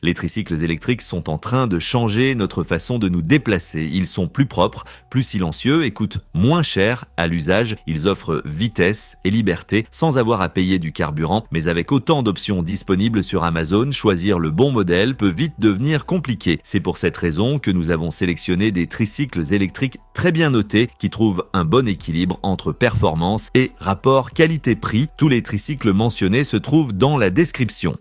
Les tricycles électriques sont en train de changer notre façon de nous déplacer. Ils sont plus propres, plus silencieux et coûtent moins cher à l'usage. Ils offrent vitesse et liberté sans avoir à payer du carburant. Mais avec autant d'options disponibles sur Amazon, choisir le bon modèle peut vite devenir compliqué. C'est pour cette raison que nous avons sélectionné des tricycles électriques très bien notés qui trouvent un bon équilibre entre performance et rapport qualité-prix. Tous les tricycles mentionnés se trouvent dans la description.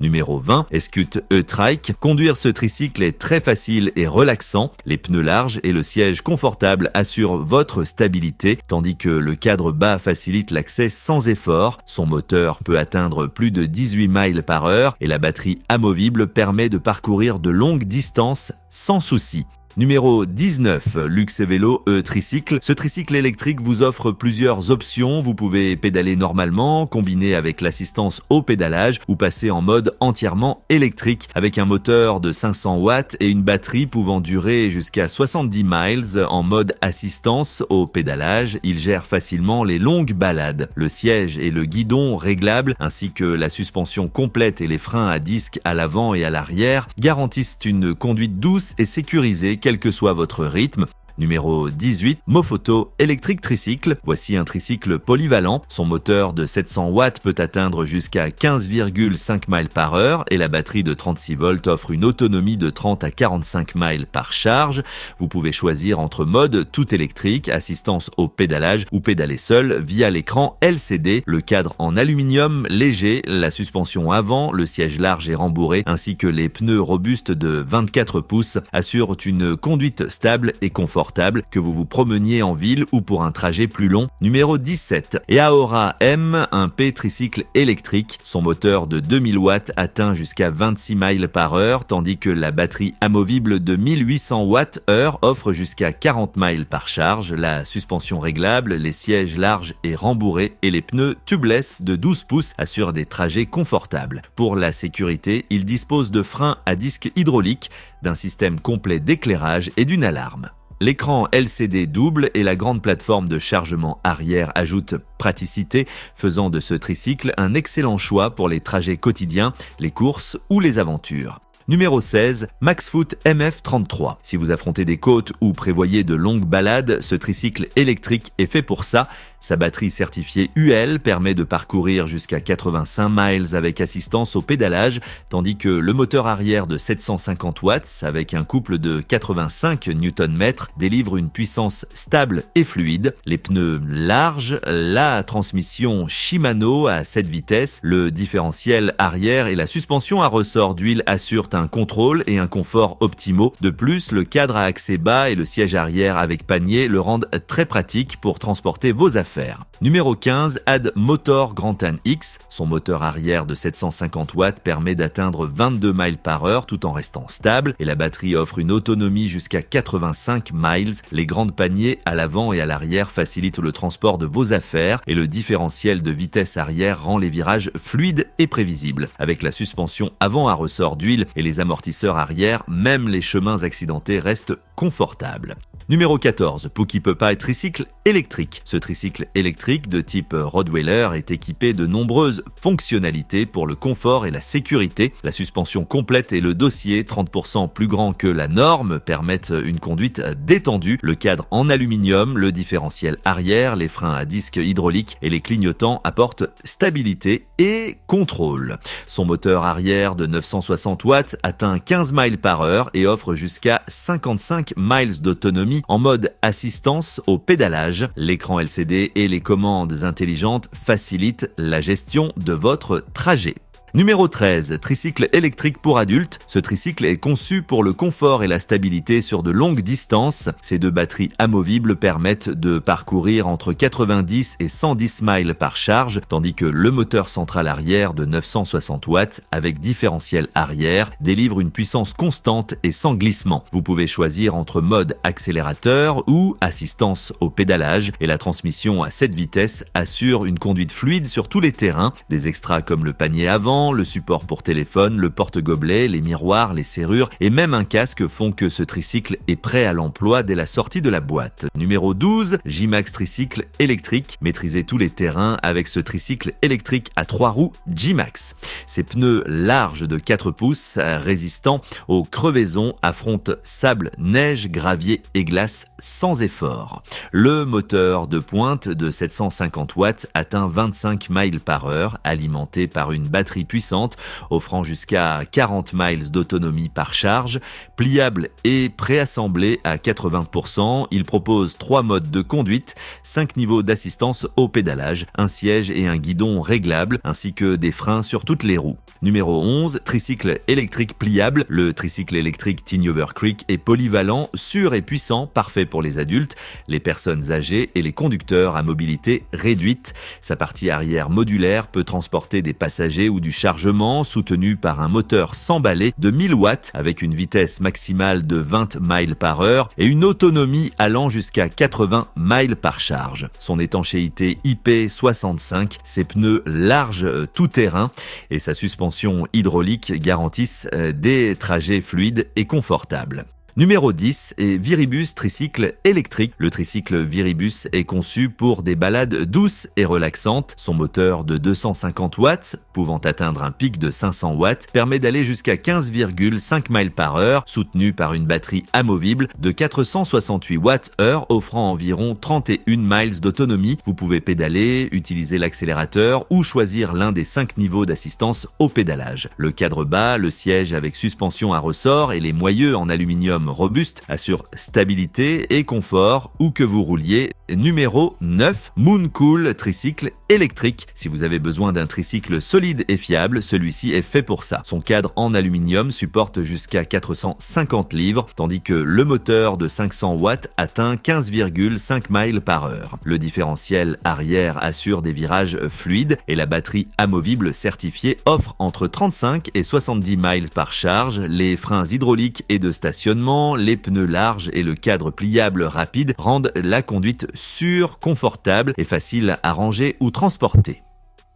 Numéro 20, Escut E-Trike. Conduire ce tricycle est très facile et relaxant. Les pneus larges et le siège confortable assurent votre stabilité, tandis que le cadre bas facilite l'accès sans effort. Son moteur peut atteindre plus de 18 miles par heure et la batterie amovible permet de parcourir de longues distances sans souci. Numéro 19, Luxe Vélo E-Tricycle. Ce tricycle électrique vous offre plusieurs options. Vous pouvez pédaler normalement, combiner avec l'assistance au pédalage ou passer en mode entièrement électrique avec un moteur de 500 watts et une batterie pouvant durer jusqu'à 70 miles en mode assistance au pédalage. Il gère facilement les longues balades. Le siège et le guidon réglables ainsi que la suspension complète et les freins à disque à l'avant et à l'arrière garantissent une conduite douce et sécurisée quel que soit votre rythme. Numéro 18, Mofoto électrique tricycle. Voici un tricycle polyvalent. Son moteur de 700 watts peut atteindre jusqu'à 15,5 miles par heure et la batterie de 36 volts offre une autonomie de 30 à 45 miles par charge. Vous pouvez choisir entre mode tout électrique, assistance au pédalage ou pédaler seul via l'écran LCD, le cadre en aluminium léger, la suspension avant, le siège large et rembourré ainsi que les pneus robustes de 24 pouces assurent une conduite stable et confortable que vous vous promeniez en ville ou pour un trajet plus long. Numéro 17, Eaora M, un P-tricycle électrique. Son moteur de 2000 watts atteint jusqu'à 26 miles par heure, tandis que la batterie amovible de 1800 watts heure offre jusqu'à 40 miles par charge. La suspension réglable, les sièges larges et rembourrés et les pneus tubeless de 12 pouces assurent des trajets confortables. Pour la sécurité, il dispose de freins à disque hydraulique, d'un système complet d'éclairage et d'une alarme. L'écran LCD double et la grande plateforme de chargement arrière ajoutent praticité, faisant de ce tricycle un excellent choix pour les trajets quotidiens, les courses ou les aventures. Numéro 16, Maxfoot MF33. Si vous affrontez des côtes ou prévoyez de longues balades, ce tricycle électrique est fait pour ça. Sa batterie certifiée UL permet de parcourir jusqu'à 85 miles avec assistance au pédalage, tandis que le moteur arrière de 750 watts avec un couple de 85 Nm délivre une puissance stable et fluide. Les pneus larges, la transmission Shimano à 7 vitesses, le différentiel arrière et la suspension à ressort d'huile assurent un contrôle et un confort optimaux. De plus, le cadre à accès bas et le siège arrière avec panier le rendent très pratique pour transporter vos affaires. Numéro 15, Add Motor Grantan X. Son moteur arrière de 750 watts permet d'atteindre 22 miles par heure tout en restant stable et la batterie offre une autonomie jusqu'à 85 miles. Les grandes paniers à l'avant et à l'arrière facilitent le transport de vos affaires et le différentiel de vitesse arrière rend les virages fluides et prévisibles. Avec la suspension avant à ressort d'huile et les amortisseurs arrière, même les chemins accidentés restent confortables. Numéro 14, Pookie Papa tricycle électrique. Ce tricycle électrique de type Rottweiler est équipé de nombreuses fonctionnalités pour le confort et la sécurité. La suspension complète et le dossier 30% plus grand que la norme permettent une conduite détendue. Le cadre en aluminium, le différentiel arrière, les freins à disque hydraulique et les clignotants apportent stabilité et contrôle. Son moteur arrière de 960 watts atteint 15 miles par heure et offre jusqu'à 55 miles d'autonomie en mode assistance au pédalage. L'écran LCD et les commandes intelligentes facilitent la gestion de votre trajet. Numéro 13, tricycle électrique pour adultes. Ce tricycle est conçu pour le confort et la stabilité sur de longues distances. Ces deux batteries amovibles permettent de parcourir entre 90 et 110 miles par charge, tandis que le moteur central arrière de 960 watts avec différentiel arrière délivre une puissance constante et sans glissement. Vous pouvez choisir entre mode accélérateur ou assistance au pédalage et la transmission à 7 vitesses assure une conduite fluide sur tous les terrains. Des extras comme le panier avant, d'écran, le support pour téléphone, le porte-gobelet, les miroirs, les serrures et même un casque font que ce tricycle est prêt à l'emploi dès la sortie de la boîte. Numéro 12, J-Max tricycle électrique. Maîtrisez tous les terrains avec ce tricycle électrique à 3 roues J-Max. Ces pneus larges de 4 pouces résistants aux crevaisons affrontent sable, neige, gravier et glace sans effort. Le moteur de pointe de 750 watts atteint 25 miles par heure, alimenté par une batterie puissante offrant jusqu'à 40 miles d'autonomie par charge. Pliable et préassemblé à 80%, il propose 3 modes de conduite, 5 niveaux d'assistance au pédalage, un siège et un guidon réglables, ainsi que des freins sur toutes les roues. Numéro 11, tricycle électrique pliable. Le tricycle électrique Tiny Over Creek est polyvalent, sûr et puissant, parfait pour les adultes, les personnes âgées et les conducteurs à mobilité réduite. Sa partie arrière modulaire peut transporter des passagers ou du chargement, soutenu par un moteur sans balai de 1000 watts avec une vitesse maximale de 20 miles par heure et une autonomie allant jusqu'à 80 miles par charge. Son étanchéité IP65, ses pneus larges tout-terrain et sa suspension hydraulique garantissent des trajets fluides et confortables. Numéro 10 est Viribus tricycle électrique. Le tricycle Viribus est conçu pour des balades douces et relaxantes. Son moteur de 250 watts, pouvant atteindre un pic de 500 watts, permet d'aller jusqu'à 15,5 miles par heure, soutenu par une batterie amovible de 468 watts-heure, offrant environ 31 miles d'autonomie. Vous pouvez pédaler, utiliser l'accélérateur ou choisir l'un des 5 niveaux d'assistance au pédalage. Le cadre bas, le siège avec suspension à ressort et les moyeux en aluminium robuste assure stabilité et confort où que vous rouliez. Numéro 9, Mooncool tricycle électrique. Si vous avez besoin d'un tricycle solide et fiable, celui-ci est fait pour ça. Son cadre en aluminium supporte jusqu'à 450 livres, tandis que le moteur de 500 watts atteint 15,5 miles par heure. Le différentiel arrière assure des virages fluides et la batterie amovible certifiée offre entre 35 et 70 miles par charge. Les freins hydrauliques et de stationnement, les pneus larges et le cadre pliable rapide rendent la conduite sûre, confortable et facile à ranger ou transporter.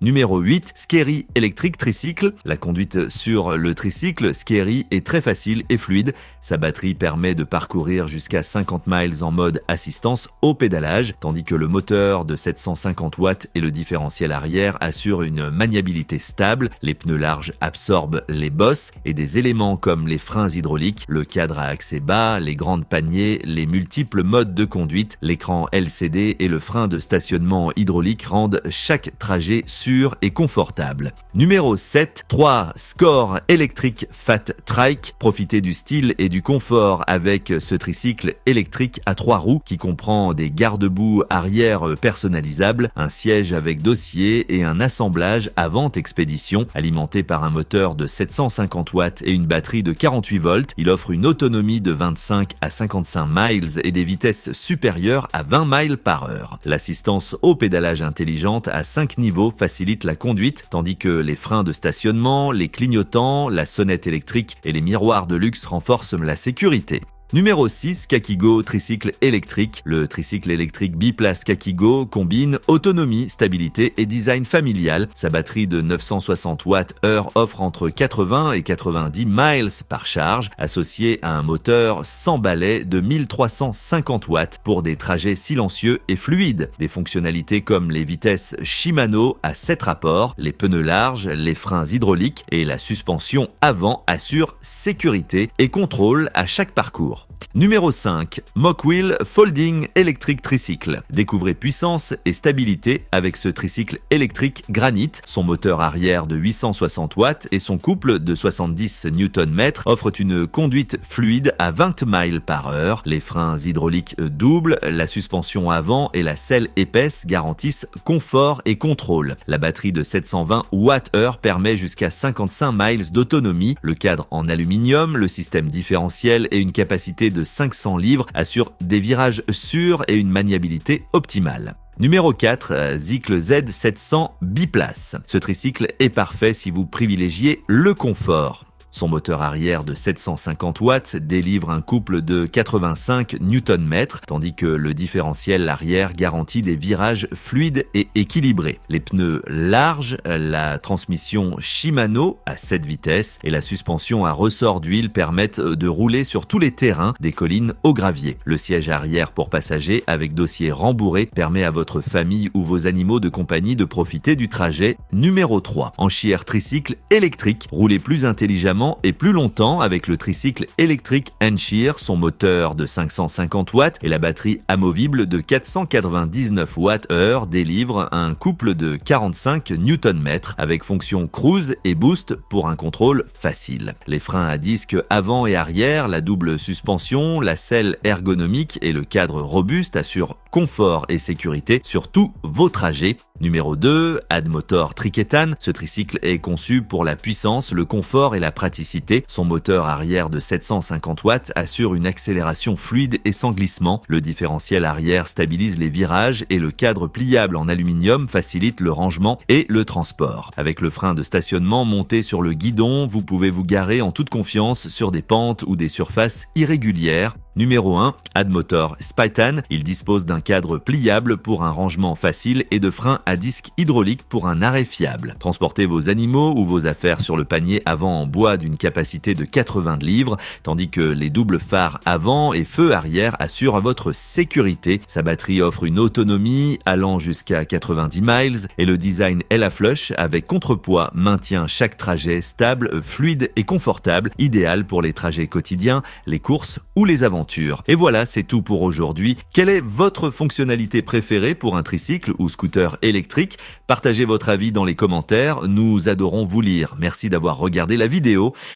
Numéro 8, Skerry électrique tricycle. La conduite sur le tricycle Skerry est très facile et fluide. Sa batterie permet de parcourir jusqu'à 50 miles en mode assistance au pédalage, tandis que le moteur de 750 watts et le différentiel arrière assurent une maniabilité stable. Les pneus larges absorbent les bosses et des éléments comme les freins hydrauliques, le cadre à accès bas, les grandes paniers, les multiples modes de conduite, l'écran LCD et le frein de stationnement hydraulique rendent chaque trajet sûr et confortable. Numéro 7, 3 Score électrique Fat Trike. Profitez du style et du confort avec ce tricycle électrique à 3 roues qui comprend des garde-boue arrière personnalisables, un siège avec dossier et un assemblage avant expédition. Alimenté par un moteur de 750 watts et une batterie de 48 volts, il offre une autonomie de 25 à 55 miles et des vitesses supérieures à 20 miles par heure. L'assistance au pédalage intelligente à 5 niveaux facilite la conduite, tandis que les freins de stationnement, les clignotants, la sonnette électrique et les miroirs de luxe renforcent la sécurité. Numéro 6, Kakigo tricycle électrique. Le tricycle électrique biplace Kakigo combine autonomie, stabilité et design familial. Sa batterie de 960 watts-heure offre entre 80 et 90 miles par charge, associée à un moteur sans balai de 1350 watts pour des trajets silencieux et fluides. Des fonctionnalités comme les vitesses Shimano à 7 rapports, les pneus larges, les freins hydrauliques et la suspension avant assurent sécurité et contrôle à chaque parcours. Numéro 5, Mockwheel Folding Electric Tricycle. Découvrez puissance et stabilité avec ce tricycle électrique granite. Son moteur arrière de 860 watts et son couple de 70 Nm offrent une conduite fluide à 20 miles par heure. Les freins hydrauliques doubles, la suspension avant et la selle épaisse garantissent confort et contrôle. La batterie de 720 watts-heure permet jusqu'à 55 miles d'autonomie. Le cadre en aluminium, le système différentiel et une capacité de 500 livres assurent des virages sûrs et une maniabilité optimale. Numéro 4, Zycle Z700 biplace. Ce tricycle est parfait si vous privilégiez le confort. Son moteur arrière de 750 watts délivre un couple de 85 Nm, tandis que le différentiel arrière garantit des virages fluides et équilibrés. Les pneus larges, la transmission Shimano à 7 vitesses et la suspension à ressort d'huile permettent de rouler sur tous les terrains, des collines au gravier. Le siège arrière pour passagers avec dossier rembourré permet à votre famille ou vos animaux de compagnie de profiter du trajet. Numéro 3. Enchyère tricycle électrique. Roulez plus intelligemment et plus longtemps avec le tricycle électrique Enchyre, son moteur de 550 watts et la batterie amovible de 499 Wh délivrent un couple de 45 Nm avec fonction cruise et boost pour un contrôle facile. Les freins à disque avant et arrière, la double suspension, la selle ergonomique et le cadre robuste assurent confort et sécurité sur tous vos trajets. Numéro 2, Admotor Triketan. Ce tricycle est conçu pour la puissance, le confort et la praticité. Son moteur arrière de 750 watts assure une accélération fluide et sans glissement. Le différentiel arrière stabilise les virages et le cadre pliable en aluminium facilite le rangement et le transport. Avec le frein de stationnement monté sur le guidon, vous pouvez vous garer en toute confiance sur des pentes ou des surfaces irrégulières. Numéro 1, Admotor Spytan. Il dispose d'un cadre pliable pour un rangement facile et de freins à disque hydraulique pour un arrêt fiable. Transportez vos animaux ou vos affaires sur le panier avant en bois d'une capacité de 80 livres, tandis que les doubles phares avant et feux arrière assurent votre sécurité. Sa batterie offre une autonomie allant jusqu'à 90 miles et le design Ella Flush avec contrepoids maintient chaque trajet stable, fluide et confortable, idéal pour les trajets quotidiens, les courses ou les aventures. Et voilà, c'est tout pour aujourd'hui. Quelle est votre fonctionnalité préférée pour un tricycle ou scooter électrique? Partagez votre avis dans les commentaires, nous adorons vous lire. Merci d'avoir regardé la vidéo.